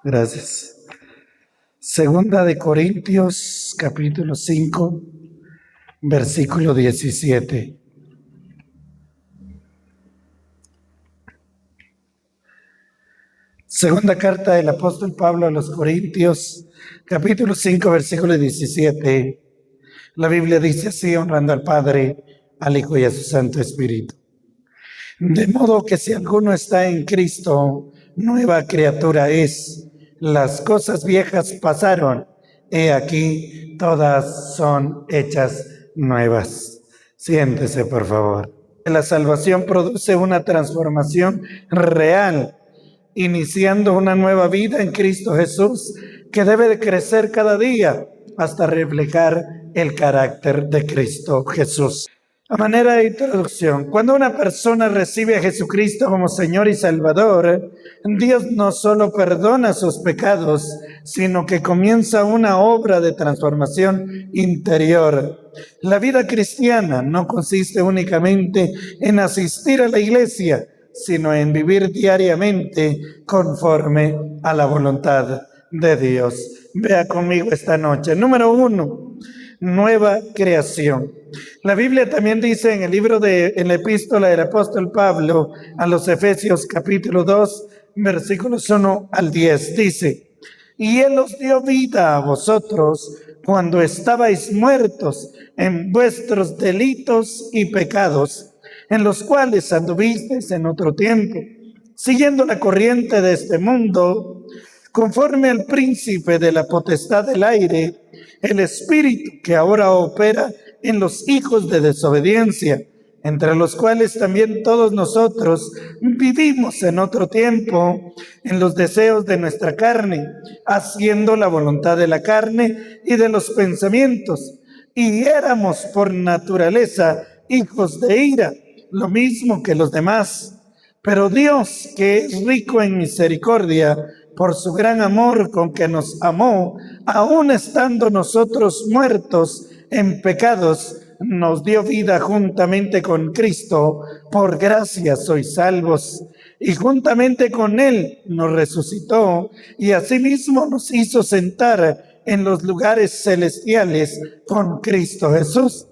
Gracias. Segunda de Corintios, capítulo 5, versículo 17. Segunda carta del apóstol Pablo a los Corintios, capítulo 5, versículo 17. La Biblia dice así, honrando al Padre, al Hijo y a su Santo Espíritu. De modo que si alguno está en Cristo, nueva criatura es. Las cosas viejas pasaron, he aquí, todas son hechas nuevas. Siéntese, por favor. La salvación produce una transformación real, iniciando una nueva vida en Cristo Jesús, que debe de crecer cada día hasta reflejar el carácter de Cristo Jesús. A manera de introducción, cuando una persona recibe a Jesucristo como Señor y Salvador, Dios no solo perdona sus pecados, sino que comienza una obra de transformación interior. La vida cristiana no consiste únicamente en asistir a la iglesia, sino en vivir diariamente conforme a la voluntad de Dios. Vea conmigo esta noche. Número 1, nueva creación. La Biblia también dice en la epístola del apóstol Pablo a los Efesios capítulo 2, versículos 1 al 10, dice: y Él os dio vida a vosotros cuando estabais muertos en vuestros delitos y pecados, en los cuales anduvisteis en otro tiempo, siguiendo la corriente de este mundo, conforme al príncipe de la potestad del aire, el espíritu que ahora opera en los hijos de desobediencia, entre los cuales también todos nosotros vivimos en otro tiempo en los deseos de nuestra carne, haciendo la voluntad de la carne y de los pensamientos, y éramos por naturaleza hijos de ira, lo mismo que los demás. Pero Dios, que es rico en misericordia, por su gran amor con que nos amó, aun estando nosotros muertos en pecados, nos dio vida juntamente con Cristo. Por gracia sois salvos. Y juntamente con Él nos resucitó y asimismo nos hizo sentar en los lugares celestiales con Cristo Jesús,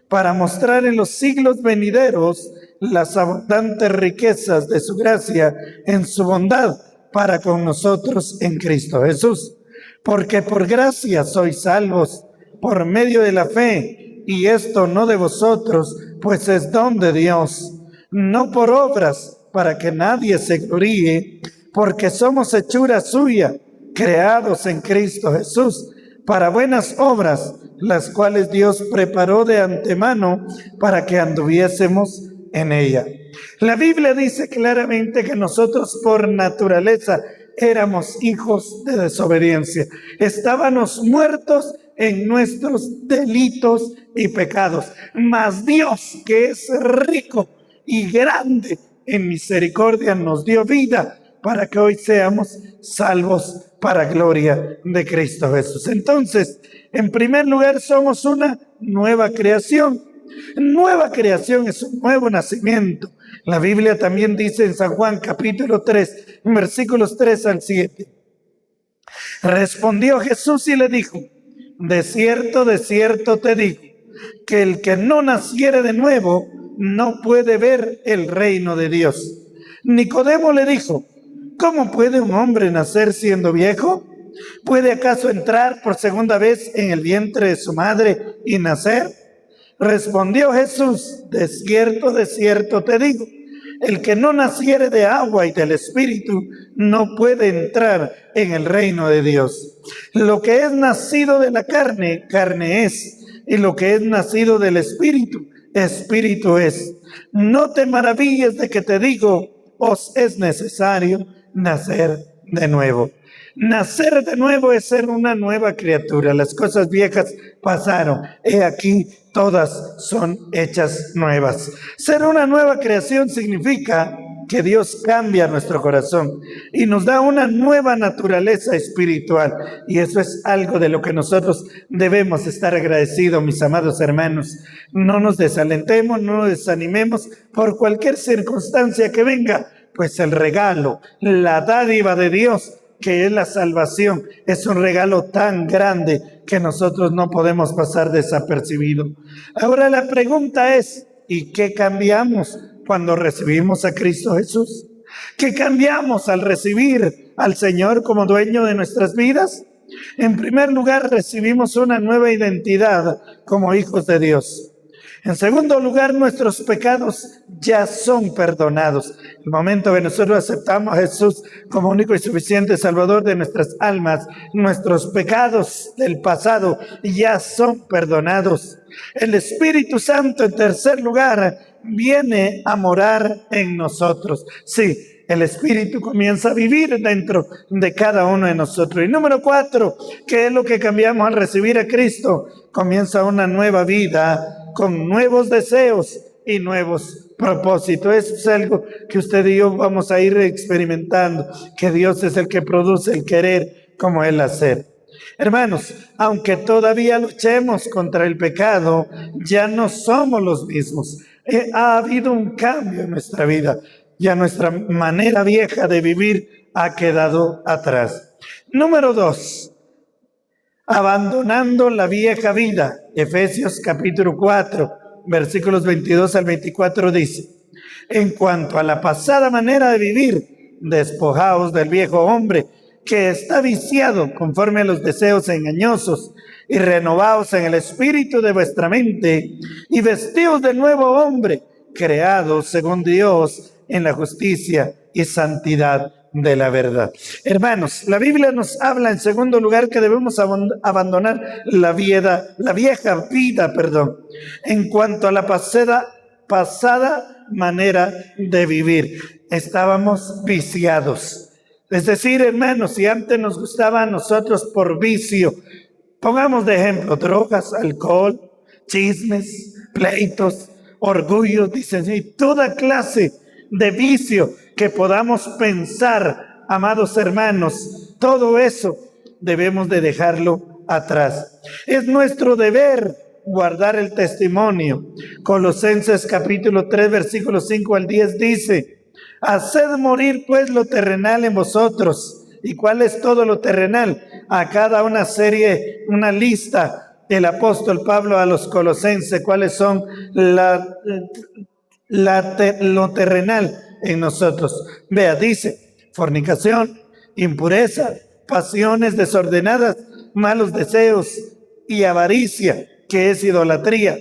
para mostrar en los siglos venideros las abundantes riquezas de su gracia en su bondad para con nosotros en Cristo Jesús. Porque por gracia sois salvos por medio de la fe, y esto no de vosotros, pues es don de Dios, no por obras, para que nadie se gloríe, porque somos hechura suya, creados en Cristo Jesús, para buenas obras, las cuales Dios preparó de antemano para que anduviésemos en ella. La Biblia dice claramente que nosotros por naturaleza éramos hijos de desobediencia. Estábamos muertos en nuestros delitos y pecados. Mas Dios, que es rico y grande en misericordia, nos dio vida para que hoy seamos salvos para gloria de Cristo Jesús. Entonces, en primer lugar, somos una nueva creación. Nueva creación es un nuevo nacimiento. La Biblia también dice en San Juan capítulo 3, versículos 3 al 7. Respondió Jesús y le dijo: de cierto te digo, que el que no naciere de nuevo no puede ver el reino de Dios. Nicodemo le dijo: ¿cómo puede un hombre nacer siendo viejo? ¿Puede acaso entrar por segunda vez en el vientre de su madre y nacer? Respondió Jesús: de cierto te digo, el que no naciere de agua y del Espíritu no puede entrar en el reino de Dios. Lo que es nacido de la carne, carne es, y lo que es nacido del Espíritu, Espíritu es. No te maravilles de que te digo, os es necesario nacer de nuevo. Nacer de nuevo es ser una nueva criatura. Las cosas viejas pasaron, he aquí todas son hechas nuevas. Ser una nueva creación significa que Dios cambia nuestro corazón y nos da una nueva naturaleza espiritual, y eso es algo de lo que nosotros debemos estar agradecidos, mis amados hermanos. No nos desalentemos, no nos desanimemos por cualquier circunstancia que venga, pues el regalo, la dádiva de Dios que es la salvación, es un regalo tan grande que nosotros no podemos pasar desapercibido. Ahora la pregunta es, ¿y qué cambiamos cuando recibimos a Cristo Jesús? ¿Qué cambiamos al recibir al Señor como dueño de nuestras vidas? En primer lugar, recibimos una nueva identidad como hijos de Dios. En segundo lugar, nuestros pecados ya son perdonados. El momento que nosotros aceptamos a Jesús como único y suficiente Salvador de nuestras almas, nuestros pecados del pasado ya son perdonados. El Espíritu Santo, en tercer lugar, viene a morar en nosotros. Sí, el Espíritu comienza a vivir dentro de cada uno de nosotros. Y número 4, ¿qué es lo que cambiamos al recibir a Cristo? Comienza una nueva vida con nuevos deseos y nuevos propósitos. Eso es algo que usted y yo vamos a ir experimentando, que Dios es el que produce el querer como el hacer. Hermanos, aunque todavía luchemos contra el pecado, ya no somos los mismos. Ha habido un cambio en nuestra vida. Ya nuestra manera vieja de vivir ha quedado atrás. Número 2, abandonando la vieja vida. Efesios capítulo 4, versículos 22 al 24 dice: en cuanto a la pasada manera de vivir, despojaos del viejo hombre que está viciado conforme a los deseos engañosos, y renovaos en el espíritu de vuestra mente, y vestíos del nuevo hombre, creado según Dios en la justicia y santidad de la verdad. Hermanos, la Biblia nos habla en segundo lugar que debemos abandonar la vieja vida, en cuanto a la pasada manera de vivir. Estábamos viciados. Es decir, hermanos, si antes nos gustaba a nosotros por vicio, pongamos de ejemplo drogas, alcohol, chismes, pleitos, orgullo, dicen, y toda clase de vicio que podamos pensar, amados hermanos, todo eso debemos de dejarlo atrás. Es nuestro deber guardar el testimonio. Colosenses capítulo 3, versículos 5 al 10 dice: haced morir pues lo terrenal en vosotros. ¿Y cuál es todo lo terrenal? A cada una lista el apóstol Pablo a los colosenses, cuáles son lo terrenal en nosotros. Vea, dice: fornicación, impureza, pasiones desordenadas, malos deseos y avaricia, que es idolatría,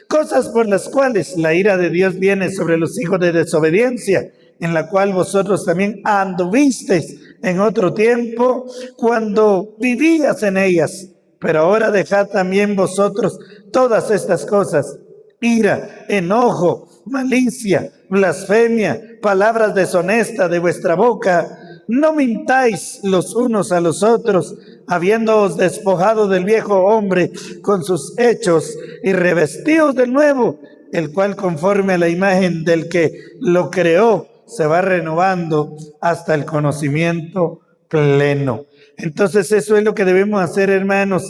cosas por las cuales la ira de Dios viene sobre los hijos de desobediencia, en la cual vosotros también anduvisteis en otro tiempo cuando vivías en ellas. Pero ahora dejad también vosotros todas estas cosas: ira, enojo, malicia, blasfemia, palabras deshonestas de vuestra boca. No mintáis los unos a los otros, habiéndoos despojado del viejo hombre con sus hechos, y revestidos del nuevo, el cual conforme a la imagen del que lo creó se va renovando hasta el conocimiento pleno. Entonces eso es lo que debemos hacer, hermanos.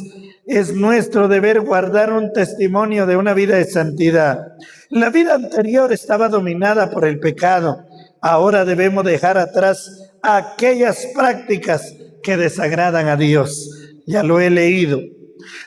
Es nuestro deber guardar un testimonio de una vida de santidad. La vida anterior estaba dominada por el pecado. Ahora debemos dejar atrás aquellas prácticas que desagradan a Dios. Ya lo he leído.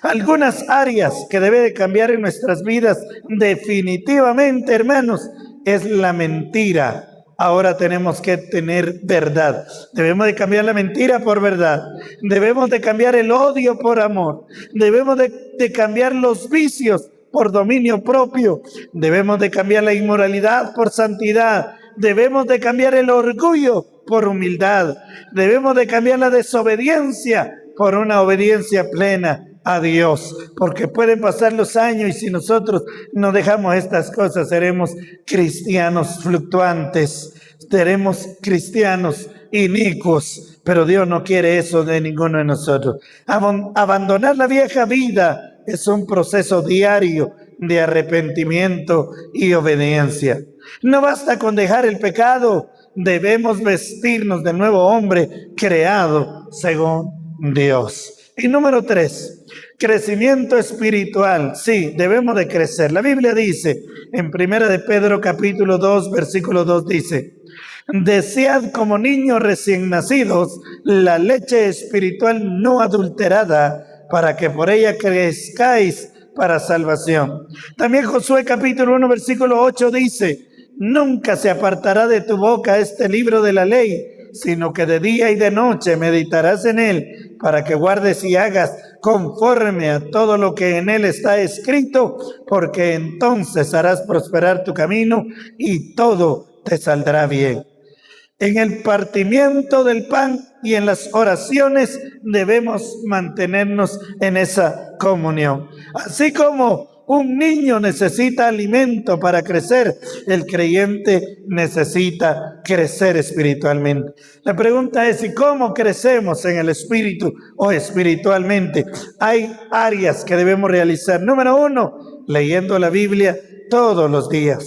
Algunas áreas que debe de cambiar en nuestras vidas definitivamente, hermanos, es la mentira. Ahora tenemos que tener verdad. Debemos de cambiar la mentira por verdad. Debemos de cambiar el odio por amor. Debemos de cambiar los vicios por dominio propio. Debemos de cambiar la inmoralidad por santidad. Debemos de cambiar el orgullo por humildad. Debemos de cambiar la desobediencia por una obediencia plena a Dios, porque pueden pasar los años y si nosotros no dejamos estas cosas, seremos cristianos fluctuantes, seremos cristianos inicuos, pero Dios no quiere eso de ninguno de nosotros. Abandonar la vieja vida es un proceso diario de arrepentimiento y obediencia. No basta con dejar el pecado, debemos vestirnos del nuevo hombre creado según Dios. Y número 3, crecimiento espiritual. Sí, debemos de crecer. La Biblia dice, en 1 de Pedro capítulo 2, versículo 2 dice: desead como niños recién nacidos la leche espiritual no adulterada, para que por ella crezcáis para salvación. También Josué capítulo 1, versículo 8 dice: nunca se apartará de tu boca este libro de la ley, sino que de día y de noche meditarás en él, para que guardes y hagas conforme a todo lo que en él está escrito, porque entonces harás prosperar tu camino y todo te saldrá bien. En el partimiento del pan y en las oraciones debemos mantenernos en esa comunión. Así como un niño necesita alimento para crecer, el creyente necesita crecer espiritualmente. La pregunta es: ¿y cómo crecemos en el espíritu o espiritualmente? Hay áreas que debemos realizar. Número 1, leyendo la Biblia todos los días,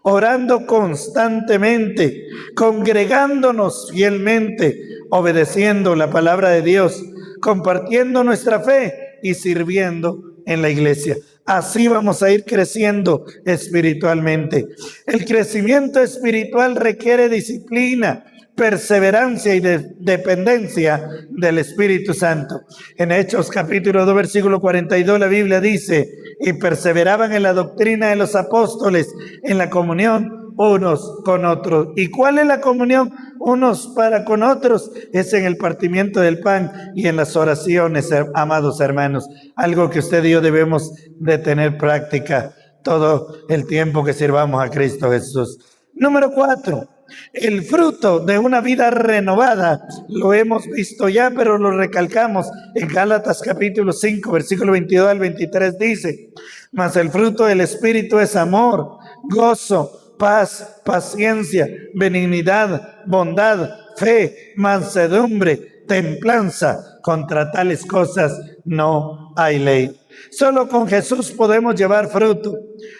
orando constantemente, congregándonos fielmente, obedeciendo la palabra de Dios, compartiendo nuestra fe y sirviendo en la iglesia. Así vamos a ir creciendo espiritualmente. El crecimiento espiritual requiere disciplina, perseverancia y dependencia del Espíritu Santo. En Hechos capítulo 2, versículo 42, la Biblia dice: y perseveraban en la doctrina de los apóstoles, en la comunión unos con otros. ¿Y cuál es la comunión unos para con otros? Es en el partimiento del pan y en las oraciones, amados hermanos. Algo que usted y yo debemos de tener práctica todo el tiempo que sirvamos a Cristo Jesús. Número 4, el fruto de una vida renovada. Lo hemos visto ya, pero lo recalcamos en Gálatas capítulo 5, versículo 22 al 23 dice: mas el fruto del Espíritu es amor, gozo, paz, paciencia, benignidad, bondad, fe, mansedumbre, templanza. Contra tales cosas no hay ley. Solo con Jesús podemos llevar fruto.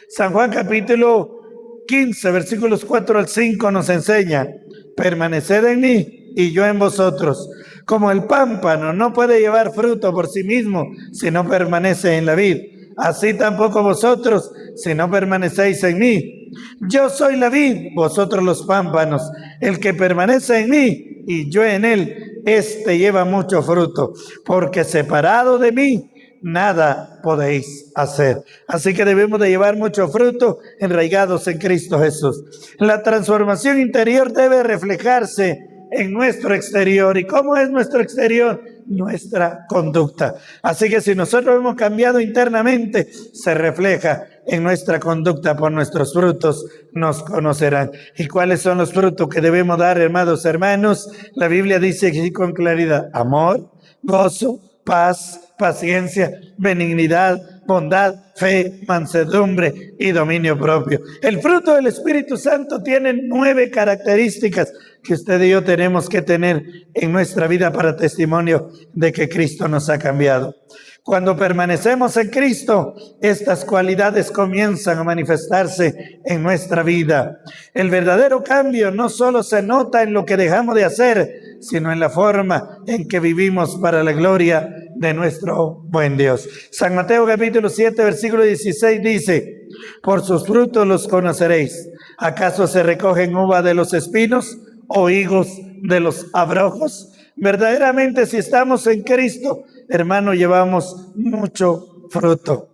San Juan capítulo 15, versículos 4 al 5 nos enseña: permaneced en mí y yo en vosotros. Como el pámpano no puede llevar fruto por sí mismo si no permanece en la vid, así tampoco vosotros si no permanecéis en mí. Yo soy la vid, vosotros los pámpanos. El que permanece en mí y yo en él, éste lleva mucho fruto, porque separado de mí nada podéis hacer. Así que debemos de llevar mucho fruto enraigados en Cristo Jesús. La transformación interior debe reflejarse en nuestro exterior. ¿Y cómo es nuestro exterior? Nuestra conducta. Así que si nosotros hemos cambiado internamente, se refleja en nuestra conducta. Por nuestros frutos nos conocerán. ¿Y cuáles son los frutos que debemos dar, hermanos, hermanos? La Biblia dice aquí con claridad: amor, gozo, paz, paciencia, benignidad, bondad, fe, mansedumbre y dominio propio. El fruto del Espíritu Santo tiene 9 características que usted y yo tenemos que tener en nuestra vida para testimonio de que Cristo nos ha cambiado. Cuando permanecemos en Cristo, estas cualidades comienzan a manifestarse en nuestra vida. El verdadero cambio no solo se nota en lo que dejamos de hacer, sino en la forma en que vivimos para la gloria de nuestro buen Dios. San Mateo capítulo 7, versículo 16 dice: por sus frutos los conoceréis. ¿Acaso se recogen uva de los espinos o higos de los abrojos? Verdaderamente, si estamos en Cristo, hermano, llevamos mucho fruto.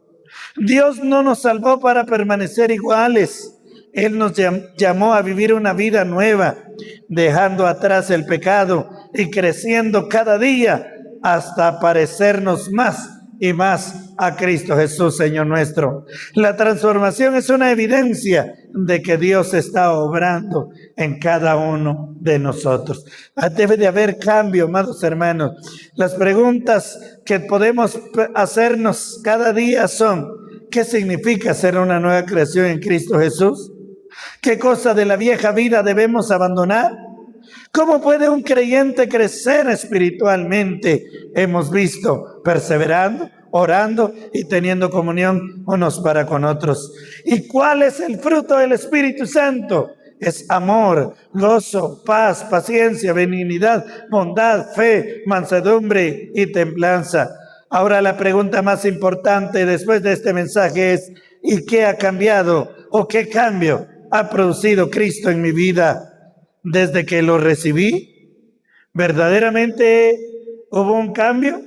Dios no nos salvó para permanecer iguales. Él nos llamó a vivir una vida nueva, dejando atrás el pecado y creciendo cada día hasta parecernos más y más a Cristo Jesús, Señor nuestro. La transformación es una evidencia de que Dios está obrando en cada uno de nosotros. Debe de haber cambio, amados hermanos. Las preguntas que podemos hacernos cada día son: ¿qué significa ser una nueva creación en Cristo Jesús? ¿Qué cosa de la vieja vida debemos abandonar? ¿Cómo puede un creyente crecer espiritualmente? Hemos visto: perseverando, orando y teniendo comunión unos para con otros. ¿Y cuál es el fruto del Espíritu Santo? es amor, gozo, paz, paciencia, benignidad, bondad, fe, mansedumbre y templanza. Ahora la pregunta más importante después de este mensaje es: ¿y qué ha cambiado o qué cambio ha producido Cristo en mi vida desde que lo recibí? ¿Verdaderamente hubo un cambio?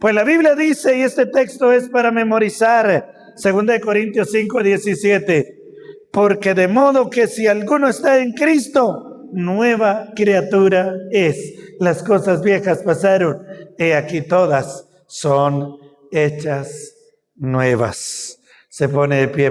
Pues la Biblia dice, y este texto es para memorizar, 2 Corintios 5:17, porque de modo que si alguno está en Cristo, nueva criatura es. Las cosas viejas pasaron, he aquí todas son hechas nuevas. Se pone de pie.